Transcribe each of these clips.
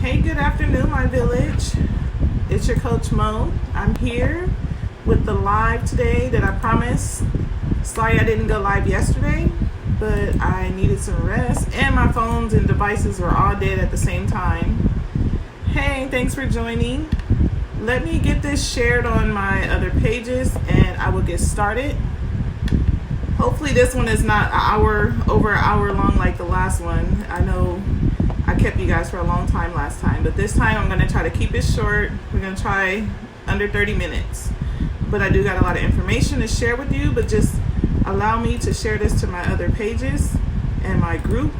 Hey, good afternoon, my village. It's your Coach Mo. I'm here with the live today that I promised. Sorry I didn't go live yesterday, but I needed some rest, and my phones and devices were all dead at the same time. Hey, thanks for joining. Let me get this shared on my other pages, and I will get started. Hopefully this one is not over an hour long like the last one. I know I kept you guys for a long time last time, but this time I'm going to try to keep it short. We're going to try under 30 minutes. But I do got a lot of information to share with you, but just allow me to share this to my other pages and my group,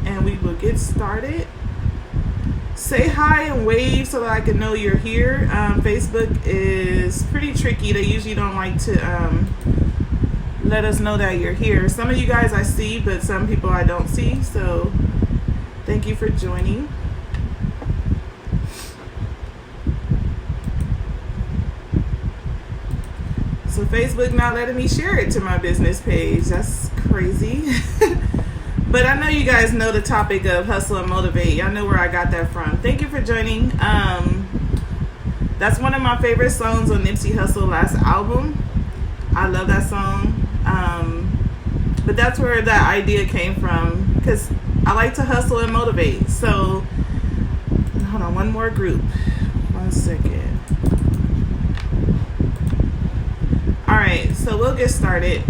and we will get started. Say hi and wave so that I can know you're here. Facebook is pretty tricky. They usually don't like to let us know that you're here. Some of you guys I see, but some people I don't see, so thank you for joining. So Facebook not letting me share it to my business page. That's crazy. But I know you guys know the topic of hustle and motivate. Y'all know where I got that from. Thank you for joining. That's one of my favorite songs on Nipsey Hussle's last album. I love that song. But that's where that idea came from, because I like to hustle and motivate. So, hold on, one more group. 1 second. All right, so we'll get started.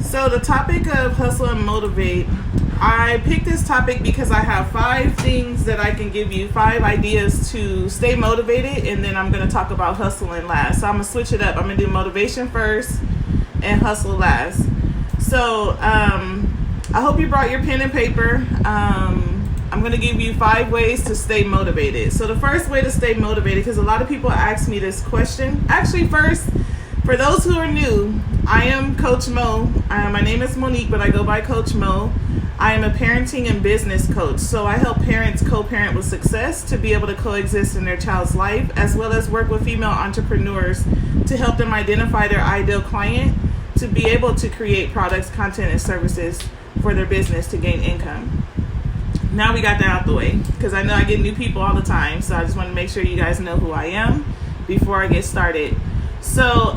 So the topic of hustle and motivate, I picked this topic because I have 5 things that I can give you, 5 ideas to stay motivated, and then I'm going to talk about hustling last. So I'm going to switch it up. I'm going to do motivation first and hustle last. So I hope you brought your pen and paper. I'm going to give you 5 ways to stay motivated. So the first way to stay motivated, because a lot of people ask me this question. Actually, first, for those who are new, I am Coach Mo. My name is Monique, but I go by Coach Mo. I am a parenting and business coach. So I help parents co-parent with success to be able to coexist in their child's life, as well as work with female entrepreneurs to help them identify their ideal client, to be able to create products, content, and services for their business to gain income. Now we got that out the way, because I know I get new people all the time. So I just want to make sure you guys know who I am before I get started. So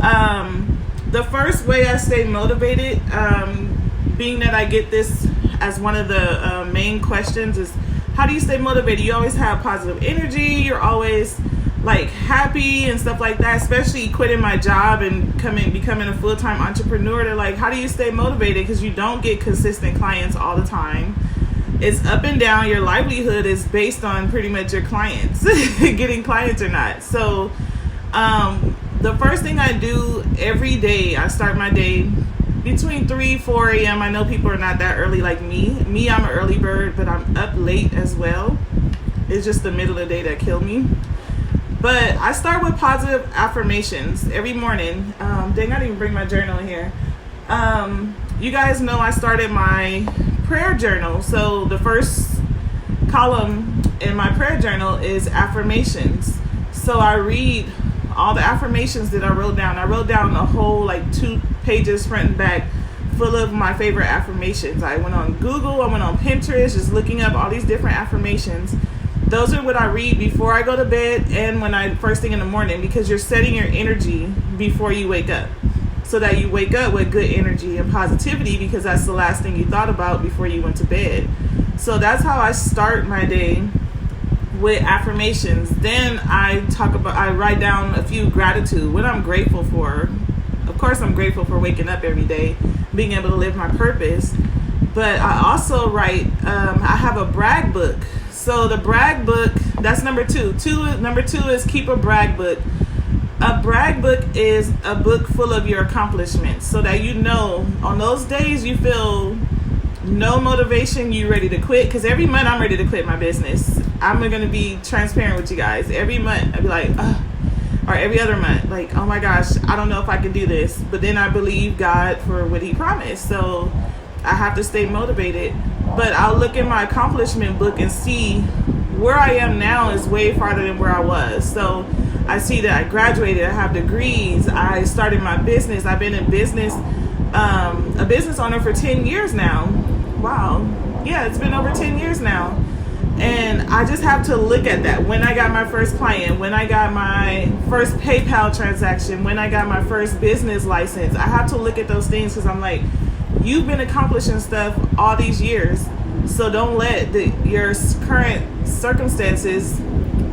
the first way I stay motivated, being that I get this as one of the main questions, is how do you stay motivated? You always have positive energy. You're always like happy and stuff like that, especially quitting my job and becoming a full-time entrepreneur. They're like, how do you stay motivated? Because you don't get consistent clients all the time. It's up and down. Your livelihood is based on pretty much your clients, getting clients or not. So the first thing I do every day, I start my day between 4 a.m. I know people are not that early like me. I'm an early bird, but I'm up late as well. It's just the middle of the day that kill me. But I start with positive affirmations every morning. Dang, I didn't even bring my journal in here. You guys know I started my prayer journal. So the first column in my prayer journal is affirmations. So I read all the affirmations that I wrote down. I wrote down a whole 2 pages front and back full of my favorite affirmations. I went on Google, I went on Pinterest, just looking up all these different affirmations. Those are what I read before I go to bed and first thing in the morning, because you're setting your energy before you wake up, so that you wake up with good energy and positivity, because that's the last thing you thought about before you went to bed. So that's how I start my day, with affirmations. Then I write down a few gratitude, what I'm grateful for. Of course, I'm grateful for waking up every day, being able to live my purpose. But I also write, I have a brag book. So the brag book, that's number 2. Number 2 is keep a brag book. A brag book is a book full of your accomplishments, so that you know on those days you feel no motivation, you ready to quit. Because every month I'm ready to quit my business. I'm going to be transparent with you guys. Every month I'd be like, or every other month, like, oh my gosh, I don't know if I can do this. But then I believe God for what he promised. So I have to stay motivated. But I'll look in my accomplishment book and see where I am now is way farther than where I was. So I see that I graduated, I have degrees, I started my business. I've been in business, a business owner for 10 years now. Wow. Yeah, it's been over 10 years now. And I just have to look at that. When I got my first client, when I got my first PayPal transaction, when I got my first business license, I have to look at those things because I'm like, you've been accomplishing stuff all these years. So don't let your current circumstances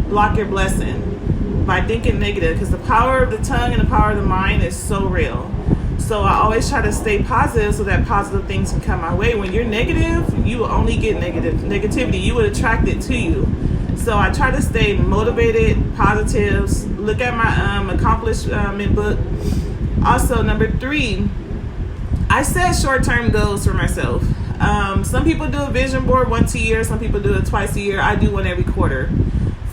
block your blessing by thinking negative, because the power of the tongue and the power of the mind is so real. So I always try to stay positive so that positive things can come my way. When you're negative, you will only get negativity. You would attract it to you. So I try to stay motivated, positives, look at my accomplishment book. Also, number 3, I set short-term goals for myself. Some people do a vision board once a year. Some people do it twice a year. I do one every quarter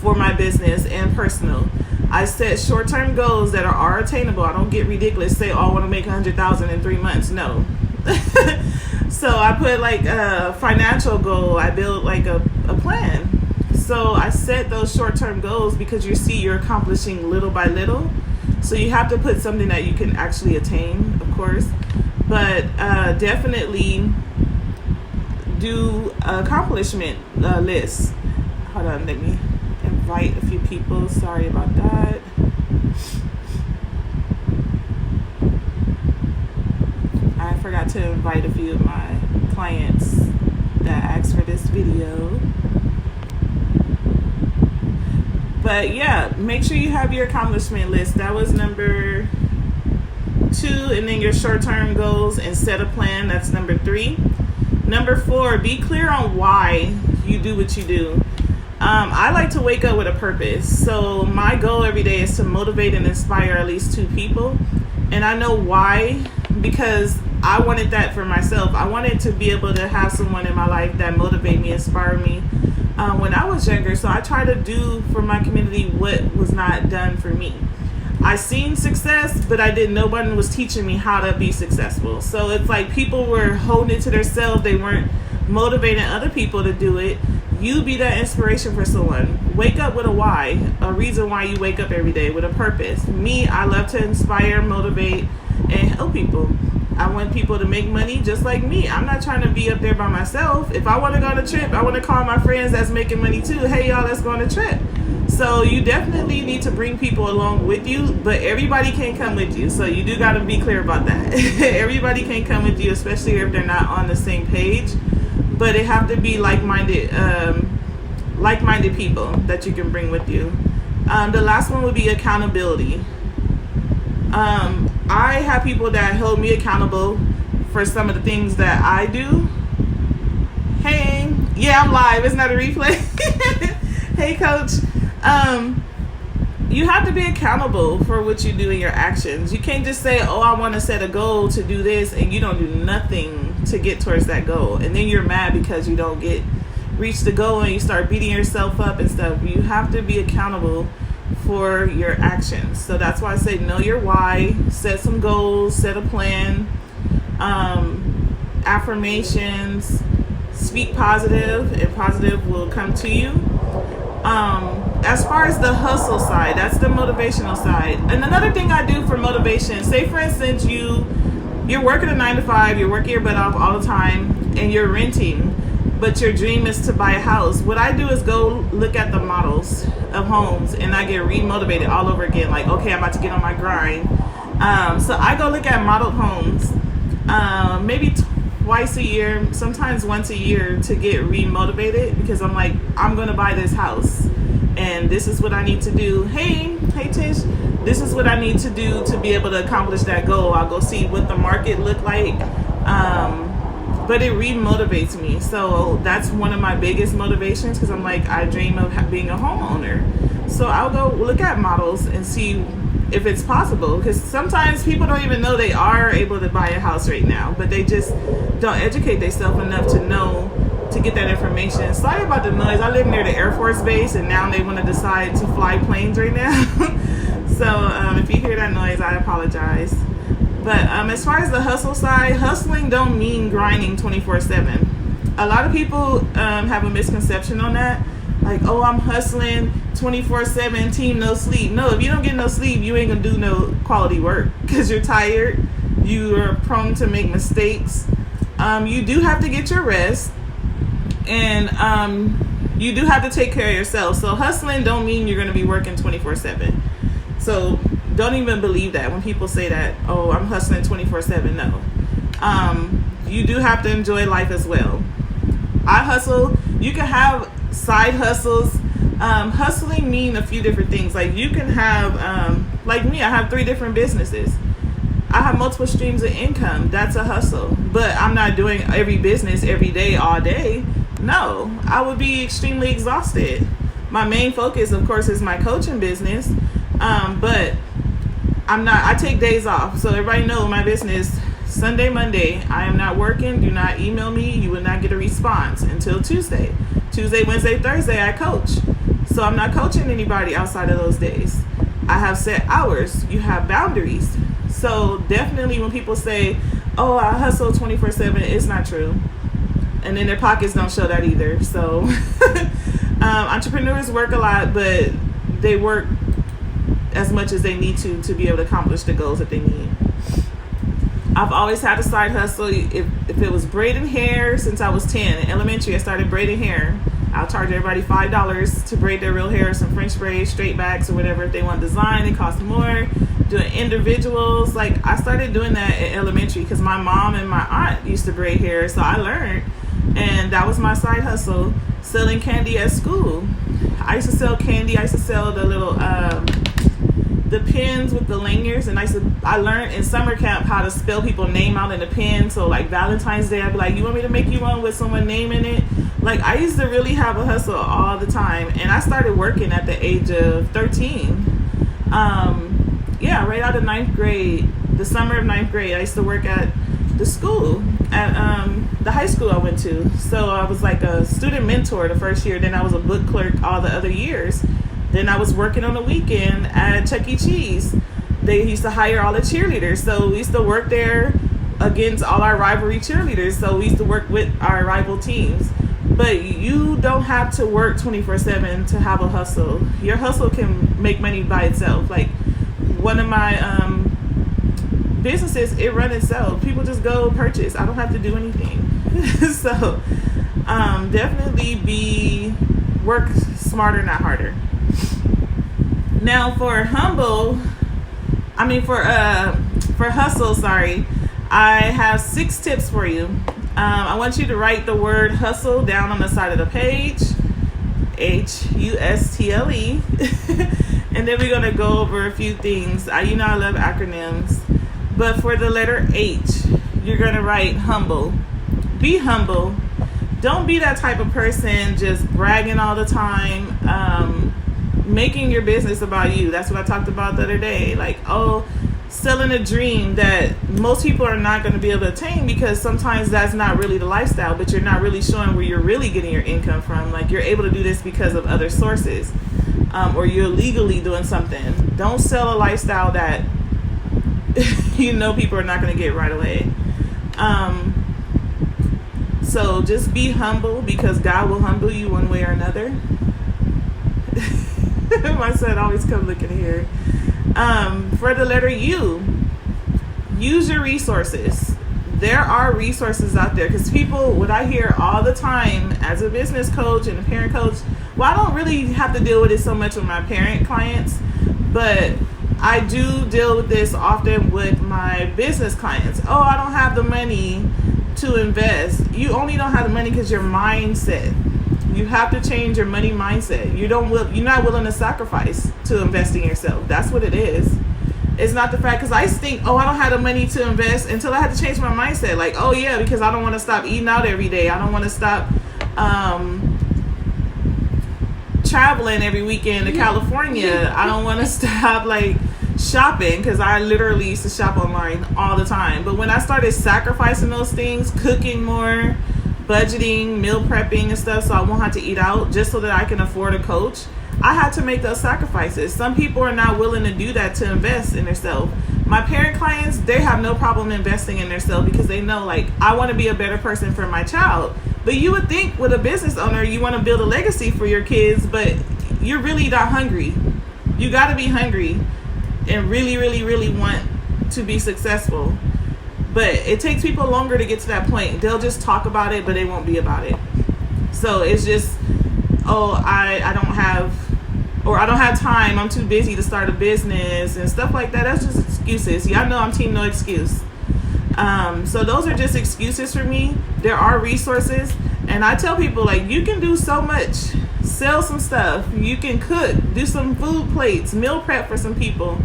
for my business and personal. I set short-term goals that are attainable. I don't get ridiculous. Say, oh, I want to make $100,000 in 3 months. No. So I put like a financial goal. I build like a plan. So I set those short-term goals because you see you're accomplishing little by little. So you have to put something that you can actually attain, of course. But definitely do accomplishment lists. Hold on, let me invite a few people. Sorry about that. I forgot to invite a few of my clients that asked for this video. But yeah, make sure you have your accomplishment list. That was number 2, and then your short-term goals and set a plan. That's number 3. Number 4, be clear on why you do what you do. I like to wake up with a purpose. So my goal every day is to motivate and inspire at least 2 people. And I know why, because I wanted that for myself. I wanted to be able to have someone in my life that motivate me, inspire me when I was younger. So I try to do for my community what was not done for me. I seen success, but nobody was teaching me how to be successful. So it's like people were holding it to themselves. They weren't motivating other people to do it. You be that inspiration for someone. Wake up with a why, a reason why you wake up every day, with a purpose. Me, I love to inspire, motivate, and help people. I want people to make money just like me. I'm not trying to be up there by myself. If I want to go on a trip, I want to call my friends that's making money too. Hey, y'all, let's go on a trip. So you definitely need to bring people along with you, but everybody can't come with you. So you do got to be clear about that. Everybody can't come with you, especially if they're not on the same page. But it have to be like-minded people that you can bring with you. The last one would be accountability. I have people that hold me accountable for some of the things that I do. Hey, yeah, I'm live. It's not a replay. Hey, coach. You have to be accountable for what you do in your actions. You can't just say, oh, I want to set a goal to do this, and you don't do nothing to get towards that goal. And then you're mad because you don't reach the goal and you start beating yourself up and stuff. You have to be accountable for your actions. So that's why I say know your why, set some goals, set a plan, affirmations, speak positive, and positive will come to you. As far as the hustle side, that's the motivational side. And another thing I do for motivation, say for instance you're working a 9 to 5, you're working your butt off all the time, and you're renting, but your dream is to buy a house. What I do is go look at the models of homes, and I get re-motivated all over again. Like, okay, I'm about to get on my grind. So I go look at modeled homes, maybe twice a year, sometimes once a year, to get re-motivated, because I'm like, I'm going to buy this house, and this is what I need to do. Hey Tish, this is what I need to do to be able to accomplish that goal. I'll go see what the market look like. But it re-motivates me. So that's one of my biggest motivations, because I'm like, I dream of being a homeowner. So I'll go look at models and see if it's possible, because sometimes people don't even know they are able to buy a house right now, but they just don't educate themselves enough to know, to get that information. Sorry about the noise. I live near the Air Force Base, and now they want to decide to fly planes right now. So if you hear that noise, I apologize. But as far as the hustle side, hustling don't mean grinding 24/7. A lot of people have a misconception on that. Like, oh, I'm hustling 24/7, team no sleep. No, if you don't get no sleep, you ain't gonna do no quality work, because you're tired. You are prone to make mistakes. You do have to get your rest. And you do have to take care of yourself. So hustling don't mean you're going to be working 24/7. So don't even believe that when people say that, oh, I'm hustling 24/7. No. You do have to enjoy life as well. I hustle. You can have side hustles. Hustling mean a few different things. Like you can have, like me, I have 3 different businesses. I have multiple streams of income. That's a hustle. But I'm not doing every business every day, all day. No, I would be extremely exhausted. My main focus, of course, is my coaching business. But I take days off. So everybody know my business, Sunday, Monday, I am not working. Do not email me. You will not get a response until Tuesday. Tuesday, Wednesday, Thursday, I coach. So I'm not coaching anybody outside of those days. I have set hours. You have boundaries. So definitely when people say, oh, I hustle 24/7, it's not true. And then their pockets don't show that either. So entrepreneurs work a lot, but they work as much as they need to be able to accomplish the goals that they need. I've always had a side hustle. If it was braiding hair since I was 10, in elementary, I started braiding hair. I'll charge everybody $5 to braid their real hair, some French braids, straight backs, or whatever. If they want design, it costs more. Doing individuals, like I started doing that in elementary because my mom and my aunt used to braid hair, so I learned, and that was my side hustle. Selling candy at school. I used to sell candy. I used to sell the little the pens with the lanyards, and I learned in summer camp how to spell people's name out in the pen. So like Valentine's Day, I'd be like, you want me to make you one with someone's name in it? Like I used to really have a hustle all the time, and I started working at the age of 13. Right out of 9th grade, the summer of 9th grade, I used to work at the school, at the high school I went to. So I was like a student mentor the first year, then I was a book clerk all the other years. Then I was working on the weekend at Chuck E. Cheese. They used to hire all the cheerleaders, so we used to work there against all our rivalry cheerleaders. So we used to work with our rival teams. But you don't have to work 24/7 to have a hustle. Your hustle can make money by itself. Like one of my businesses, it runs itself. People just go purchase. I don't have to do anything. So definitely work smarter, not harder. Now for hustle, I have 6 tips for you. I want you to write the word hustle down on the side of the page, HUSTLE, and then we're going to go over a few things. I love acronyms, but for the letter H, you're going to write humble. Be humble. Don't be that type of person just bragging all the time, making your business about you. That's what I talked about the other day. Like, selling a dream that most people are not going to be able to attain, because sometimes that's not really the lifestyle, but you're not really showing where you're really getting your income from. Like you're able to do this because of other sources, or you're legally doing something. Don't sell a lifestyle that people are not going to get right away. So just be humble, because God will humble you one way or another. My son always come looking here. For the letter U, use your resources. There are resources out there, because what I hear all the time as a business coach and a parent coach, I don't really have to deal with it so much with my parent clients, but I do deal with this often with my business clients. I don't have the money to invest. You only don't have the money because your mindset. You have to change your money mindset. You're not willing to sacrifice to invest in yourself. That's what it is. It's not the fact, because I think, I don't have the money to invest, until I had to change my mindset. Like, because I don't want to stop eating out every day. I don't want to stop traveling every weekend to California. I don't want to stop shopping, because I literally used to shop online all the time. But when I started sacrificing those things, cooking more, budgeting, meal prepping and stuff, so I won't have to eat out, just so that I can afford a coach, I had to make those sacrifices. Some people are not willing to do that to invest in themselves. My parent clients, they have no problem investing in themselves, because they know, I want to be a better person for my child. But you would think with a business owner, you want to build a legacy for your kids, but you're really not hungry. You got to be hungry and really, really, really want to be successful. But it takes people longer to get to that point. They'll just talk about it, but they won't be about it. So it's just oh, I don't have, or I don't have time, I'm too busy to start a business and stuff like that. That's just excuses. Y'all know I'm team no excuse. So those are just excuses for me. There are resources, and I tell people, like, you can do so much. Sell some stuff. You can cook, do some food plates, meal prep for some people.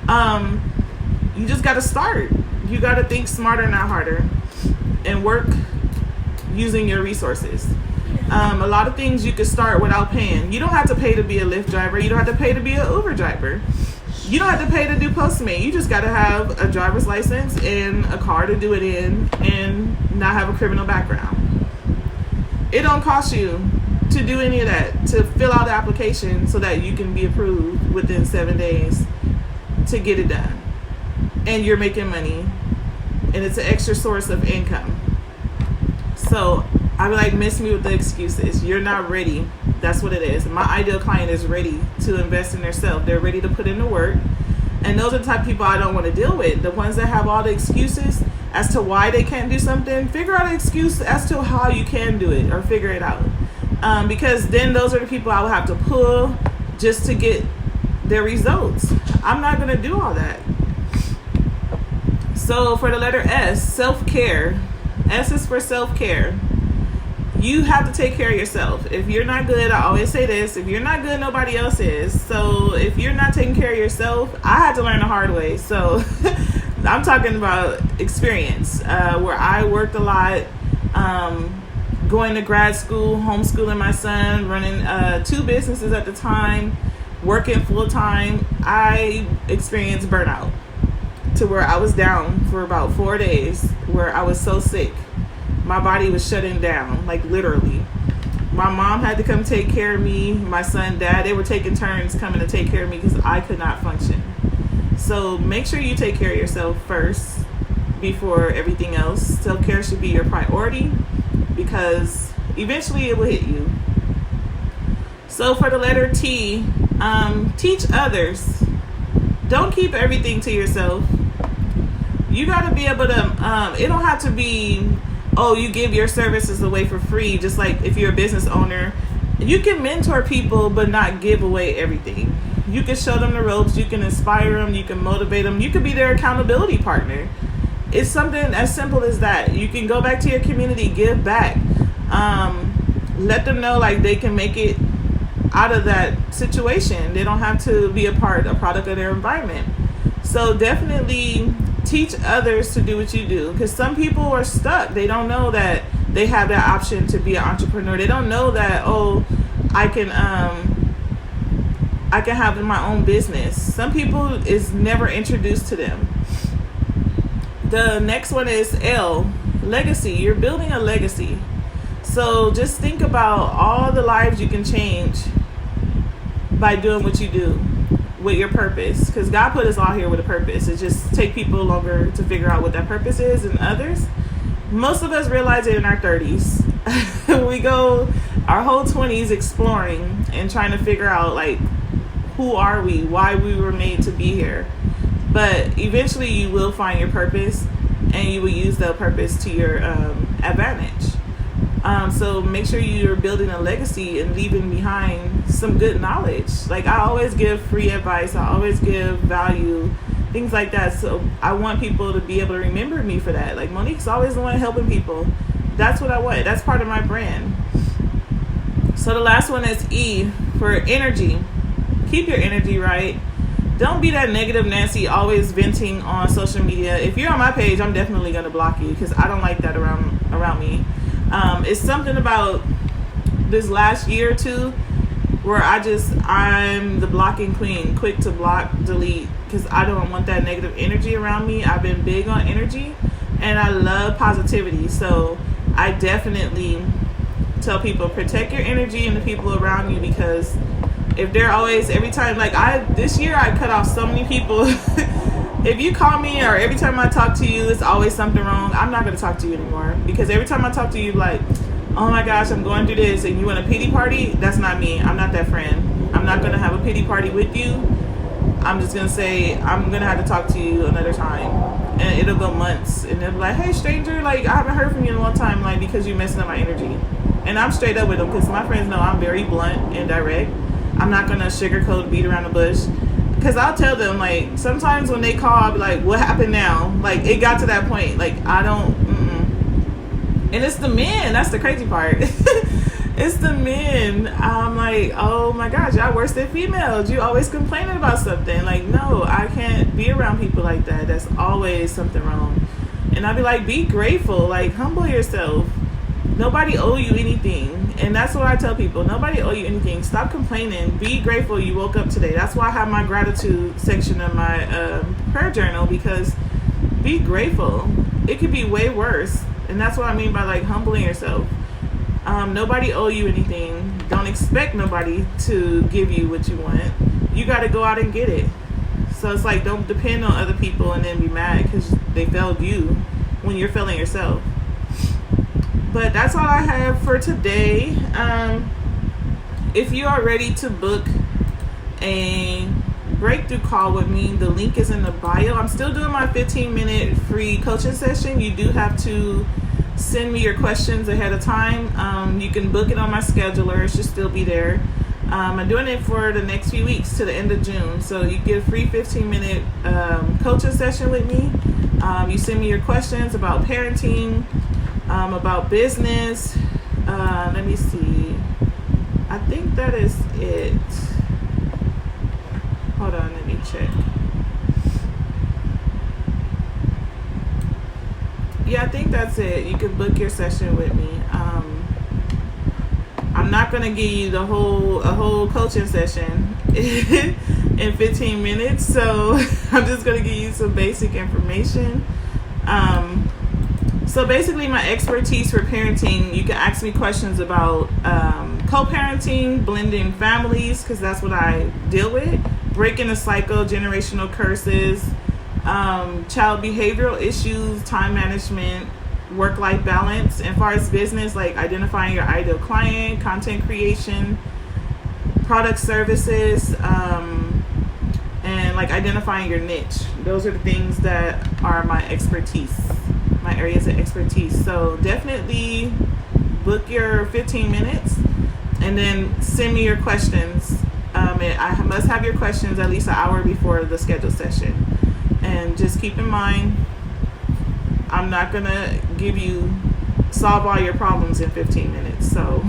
You just got to start. You got to think smarter, not harder, and work using your resources. A lot of things you could start without paying. You don't have to pay to be a Lyft driver. You don't have to pay to be an Uber driver. You don't have to pay to do Postmate. You just got to have a driver's license and a car to do it in, and not have a criminal background. It don't cost you to do any of that, to fill out the application so that you can be approved within 7 days to get it done. And you're making money, and it's an extra source of income. So I be like, miss me with the excuses. You're not ready. That's what it is. My ideal client is ready to invest in themselves. They're ready to put in the work. And those are the type of people I don't want to deal with. The ones that have all the excuses as to why they can't do something. Figure out an excuse as to how you can do it, or figure it out. Because then those are the people I will have to pull just to get their results. I'm not going to do all that. So for the letter S, self-care. S is for self-care. You have to take care of yourself. If you're not good, I always say this, if you're not good, nobody else is. So if you're not taking care of yourself, I had to learn the hard way. So I'm talking about experience, where I worked a lot, going to grad school, homeschooling my son, running 2 businesses at the time, working full time. I experienced burnout to where I was down for about 4 days, where I was so sick. My body was shutting down, like literally. My mom had to come take care of me. My son, dad, they were taking turns coming to take care of me because I could not function. So make sure you take care of yourself first before everything else. Self-care should be your priority, because eventually it will hit you. So for the letter T, teach others. Don't keep everything to yourself. You got to be able to, it don't have to be, oh, you give your services away for free. Just like if you're a business owner, you can mentor people but not give away everything. You can show them the ropes, you can inspire them, you can motivate them, you can be their accountability partner. It's something as simple as that. You can go back to your community, give back, let them know like they can make it out of that situation. They don't have to be a product of their environment. So definitely teach others to do what you do, because some people are stuck. They don't know that they have that option to be an entrepreneur. They don't know that, oh, I can have my own business. Some people is never introduced to them. The next one is L, legacy. You're building a legacy. So just think about all the lives you can change by doing what you do with your purpose, because God put us all here with a purpose. It just take people longer to figure out what that purpose is, and others, most of us realize it in our 30s. We go our whole 20s exploring and trying to figure out like, who are we, why we were made to be here. But eventually you will find your purpose, and you will use that purpose to your advantage. So make sure you're building a legacy and leaving behind some good knowledge. Like, I always give free advice. I always give value, things like that. So I want people to be able to remember me for that. Like, Monique's always the one helping people. That's what I want. That's part of my brand. So the last one is E, for energy. Keep your energy right. Don't be that negative Nancy, always venting on social media. If you're on my page, I'm definitely going to block you, because I don't like that around me. It's something about this last year or two where I'm the blocking queen, quick to block, delete, because I don't want that negative energy around me. I've been big on energy, and I love positivity. So I definitely tell people, protect your energy and the people around you, because if they're always, every time, like this year I cut off so many people. If you call me or every time I talk to you, it's always something wrong, I'm not going to talk to you anymore. Because every time I talk to you, like, oh my gosh, I'm going through this, and you want a pity party, that's not me. I'm not that friend. I'm not going to have a pity party with you. I'm just going to say, I'm going to have to talk to you another time. And it'll go months. And they'll be like, hey, stranger, like, I haven't heard from you in a long time, like, because you're messing up my energy. And I'm straight up with them because my friends know I'm very blunt and direct. I'm not going to sugarcoat, beat around the bush. Because I'll tell them, like, sometimes when they call, I'll be like, what happened now? Like, it got to that point. Like, I don't, And it's the men. That's the crazy part. It's the men. I'm like, oh my gosh, y'all worse than females. You always complaining about something. Like, no, I can't be around people like that. That's always something wrong. And I'll be like, be grateful. Like, humble yourself. Nobody owe you anything. And that's what I tell people. Nobody owe you anything. Stop complaining. Be grateful you woke up today. That's why I have my gratitude section of my prayer journal, because be grateful. It could be way worse. And that's what I mean by, like, humbling yourself. Nobody owe you anything. Don't expect nobody to give you what you want. You got to go out and get it. So it's like, don't depend on other people and then be mad because they failed you when you're failing yourself. But that's all I have for today. If you are ready to book a breakthrough call with me, the link is in the bio. I'm still doing my 15-minute free coaching session. You do have to send me your questions ahead of time. You can book it on my scheduler. It should still be there. I'm doing it for the next few weeks to the end of June. So you get a free 15-minute coaching session with me. You send me your questions about parenting, about business. Let me see. I think that is it. Hold on, let me check. Yeah, I think that's it. You can book your session with me. I'm not gonna give you a whole coaching session in 15 minutes, so I'm just gonna give you some basic information. So basically, my expertise for parenting, you can ask me questions about co-parenting, blending families, because that's what I deal with, breaking the cycle, generational curses, child behavioral issues, time management, work-life balance, and as far as business, like identifying your ideal client, content creation, product services, and like identifying your niche. Those are the things that are my expertise, my areas of expertise. So definitely book your 15 minutes and then send me your questions. I must have your questions at least an hour before the scheduled session. And just keep in mind, I'm not gonna solve all your problems in 15 minutes. So,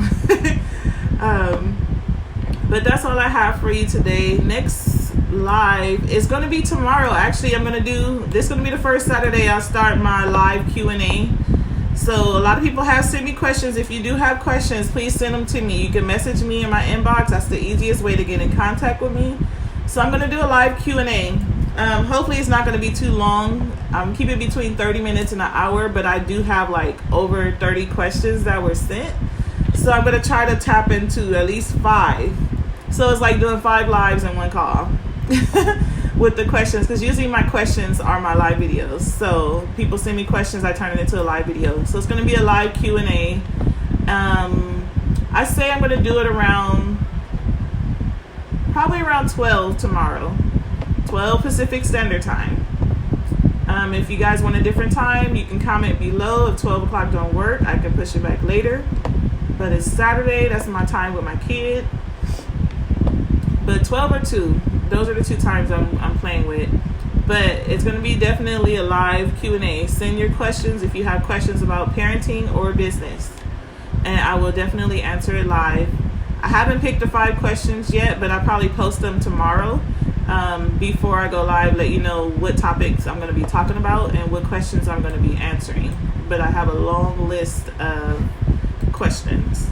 but that's all I have for you today. Next live is gonna be tomorrow. Actually, this is gonna be the first Saturday I'll start my live Q&A. So a lot of people have sent me questions. If you do have questions, please send them to me. You can message me in my inbox. That's the easiest way to get in contact with me. So I'm gonna do a live Q&A. Hopefully it's not going to be too long. I'm keeping between 30 minutes and an hour, but I do have like over 30 questions that were sent. So I'm going to try to tap into at least 5. So it's like doing 5 lives in one call with the questions, because usually my questions are my live videos. So people send me questions, I turn it into a live video. So it's going to be a live Q&A. I say I'm going to do it probably around 12 tomorrow. 12 Pacific Standard Time. If you guys want a different time, you can comment below. If 12 o'clock don't work, I can push it back later. But it's Saturday, that's my time with my kid. But 12 or 2, those are the 2 times I'm playing with. But it's going to be definitely a live Q&A. Send your questions if you have questions about parenting or business, and I will definitely answer it live. I haven't picked the 5 questions yet, but I'll probably post them tomorrow. Before I go live, let you know what topics I'm going to be talking about and what questions I'm going to be answering. But I have a long list of questions.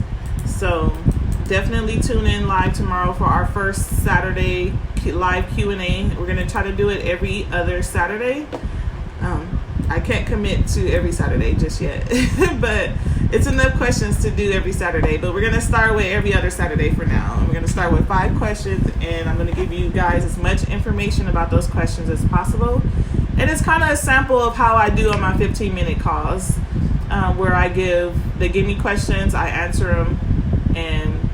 So definitely tune in live tomorrow for our first Saturday live Q&A. We're going to try to do it every other Saturday. I can't commit to every Saturday just yet, but it's enough questions to do every Saturday. But we're going to start with every other Saturday for now. We're going to start with 5 questions, and I'm going to give you guys as much information about those questions as possible. And it's kind of a sample of how I do on my 15-minute calls, where they give me questions, I answer them, and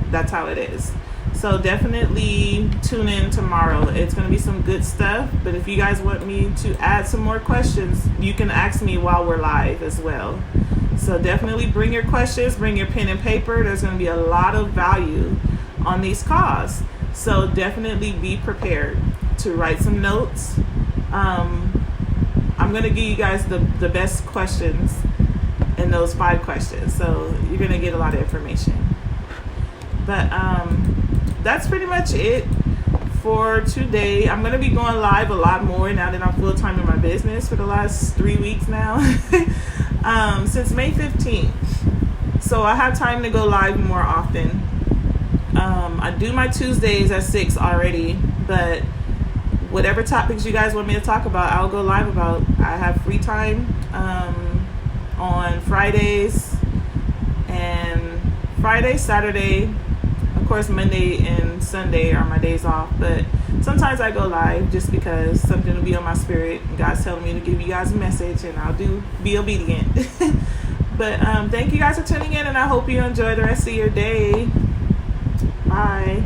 that's how it is. So definitely tune in tomorrow. It's going to be some good stuff. But if you guys want me to add some more questions, you can ask me while we're live as well. So definitely bring your questions, bring your pen and paper. There's going to be a lot of value on these calls. So definitely be prepared to write some notes. I'm going to give you guys the best questions in those 5 questions. So you're going to get a lot of information. But that's pretty much it for today. I'm going to be going live a lot more now that I'm full-time in my business for the last 3 weeks now. Since May 15th. So I have time to go live more often. I do my Tuesdays at 6 already, but whatever topics you guys want me to talk about, I'll go live about. I have free time on Fridays, Saturday, of course Monday and Sunday are my days off, but sometimes I go live just because something will be on my spirit. God's telling me to give you guys a message, and I'll be obedient. But thank you guys for tuning in, and I hope you enjoy the rest of your day. Bye.